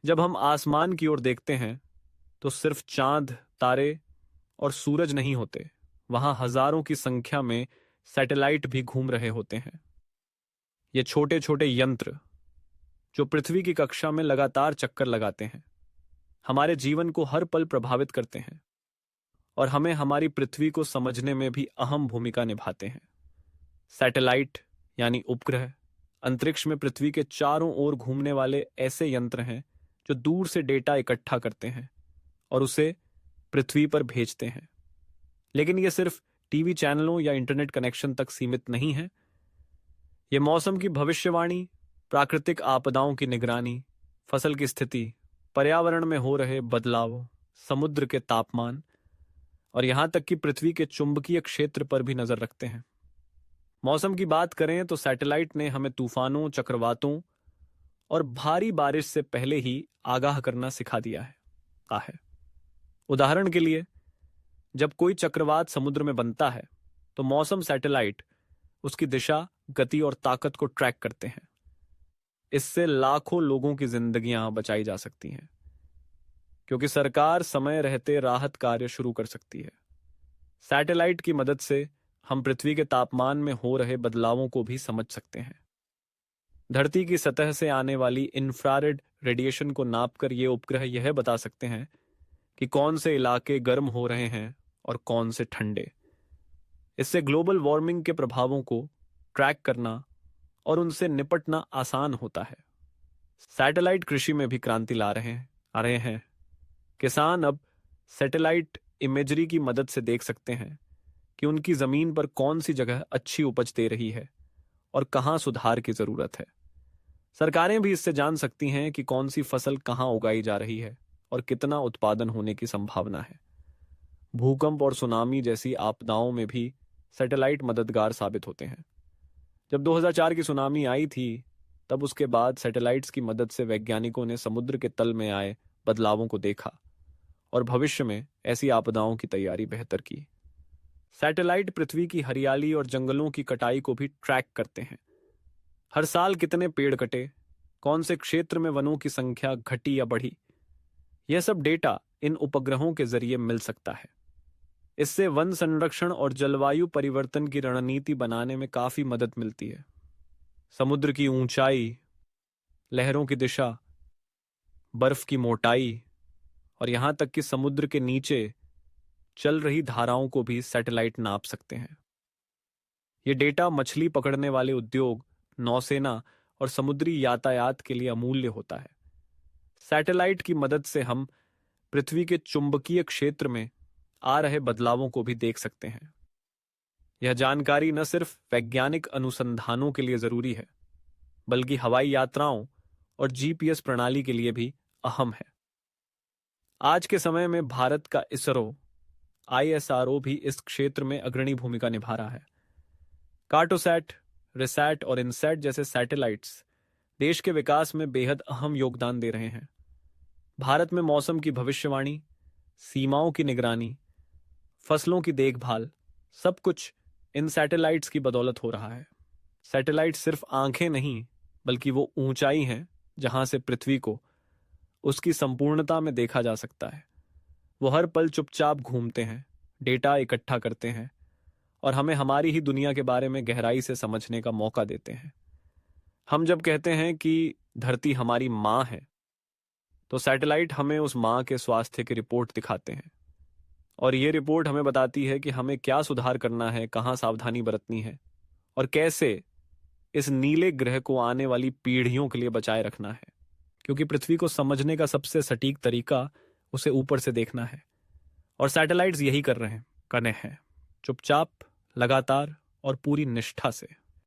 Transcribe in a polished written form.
जब हम आसमान की ओर देखते हैं तो सिर्फ चांद, तारे और सूरज नहीं होते, वहां हजारों की संख्या में सैटेलाइट भी घूम रहे होते हैं। ये छोटे छोटे यंत्र जो पृथ्वी की कक्षा में लगातार चक्कर लगाते हैं, हमारे जीवन को हर पल प्रभावित करते हैं और हमें हमारी पृथ्वी को समझने में भी अहम भूमिका निभाते हैं। सैटेलाइट यानी उपग्रह अंतरिक्ष में पृथ्वी के चारों ओर घूमने वाले ऐसे यंत्र हैं जो दूर से डेटा इकट्ठा करते हैं और उसे पृथ्वी पर भेजते हैं। लेकिन ये सिर्फ टीवी चैनलों या इंटरनेट कनेक्शन तक सीमित नहीं है। ये मौसम की भविष्यवाणी, प्राकृतिक आपदाओं की निगरानी, फसल की स्थिति, पर्यावरण में हो रहे बदलाव, समुद्र के तापमान और यहां तक कि पृथ्वी के चुंबकीय क्षेत्र पर भी नजर रखते हैं। मौसम की बात करें तो सैटेलाइट ने हमें तूफानों, चक्रवातों और भारी बारिश से पहले ही आगाह करना सिखा दिया है। उदाहरण के लिए, जब कोई चक्रवात समुद्र में बनता है तो मौसम सैटेलाइट उसकी दिशा, गति और ताकत को ट्रैक करते हैं। इससे लाखों लोगों की जिंदगियां बचाई जा सकती हैं, क्योंकि सरकार समय रहते राहत कार्य शुरू कर सकती है। सैटेलाइट की मदद से हम पृथ्वी के तापमान में हो रहे बदलावों को भी समझ सकते हैं। धरती की सतह से आने वाली इंफ्रारेड रेडिएशन को नापकर ये उपग्रह यह बता सकते हैं कि कौन से इलाके गर्म हो रहे हैं और कौन से ठंडे। इससे ग्लोबल वार्मिंग के प्रभावों को ट्रैक करना और उनसे निपटना आसान होता है। सैटेलाइट कृषि में भी क्रांति ला रहे हैं। किसान अब सैटेलाइट इमेजरी की मदद से देख सकते हैं कि उनकी जमीन पर कौन सी जगह अच्छी उपज दे रही है और कहां सुधार की जरूरत है। सरकारें भी इससे जान सकती हैं कि कौन सी फसल कहां उगाई जा रही है और कितना उत्पादन होने की संभावना है। भूकंप और सुनामी जैसी आपदाओं में भी सैटेलाइट मददगार साबित होते हैं। जब 2004 की सुनामी आई थी, तब उसके बाद सैटेलाइट्स की मदद से वैज्ञानिकों ने समुद्र के तल में आए बदलावों को देखा और भविष्य में ऐसी आपदाओं की तैयारी बेहतर की। सैटेलाइट पृथ्वी की हरियाली और जंगलों की कटाई को भी ट्रैक करते हैं। हर साल कितने पेड़ कटे, कौन से क्षेत्र में वनों की संख्या घटी या बढ़ी, यह सब डेटा इन उपग्रहों के जरिए मिल सकता है। इससे वन संरक्षण और जलवायु परिवर्तन की रणनीति बनाने में काफी मदद मिलती है। समुद्र की ऊंचाई, लहरों की दिशा, बर्फ की मोटाई और यहां तक कि समुद्र के नीचे चल रही धाराओं को भी सैटेलाइट नाप सकते हैं। ये डेटा मछली पकड़ने वाले उद्योग, नौसेना और समुद्री यातायात के लिए अमूल्य होता है। सैटेलाइट की मदद से हम पृथ्वी के चुंबकीय क्षेत्र में आ रहे बदलावों को भी देख सकते हैं। यह जानकारी न सिर्फ वैज्ञानिक अनुसंधानों के लिए जरूरी है, बल्कि हवाई यात्राओं और जीपीएस प्रणाली के लिए भी अहम है। आज के समय में भारत का इसरो, आईएसआरओ भी इस क्षेत्र में अग्रणी भूमिका निभा रहा है। कार्टोसैट, रिसैट और इनसैट जैसे सैटेलाइट्स देश के विकास में बेहद अहम योगदान दे रहे हैं। भारत में मौसम की भविष्यवाणी, सीमाओं की निगरानी, फसलों की देखभाल, सब कुछ इन सैटेलाइट्स की बदौलत हो रहा है। सैटेलाइट सिर्फ आंखें नहीं, बल्कि वो ऊंचाई है जहां से पृथ्वी को उसकी संपूर्णता में देखा जा सकता है। वो हर पल चुपचाप घूमते हैं, डेटा इकट्ठा करते हैं और हमें हमारी ही दुनिया के बारे में गहराई से समझने का मौका देते हैं। हम जब कहते हैं कि धरती हमारी माँ है, तो सैटेलाइट हमें उस माँ के स्वास्थ्य की रिपोर्ट दिखाते हैं और ये रिपोर्ट हमें बताती है कि हमें क्या सुधार करना है, कहाँ सावधानी बरतनी है और कैसे इस नीले ग्रह को आने वाली पीढ़ियों के लिए बचाए रखना है। क्योंकि पृथ्वी को समझने का सबसे सटीक तरीका उसे ऊपर से देखना है और सैटेलाइट्स यही कर रहे हैं, चुपचाप, लगातार और पूरी निष्ठा से।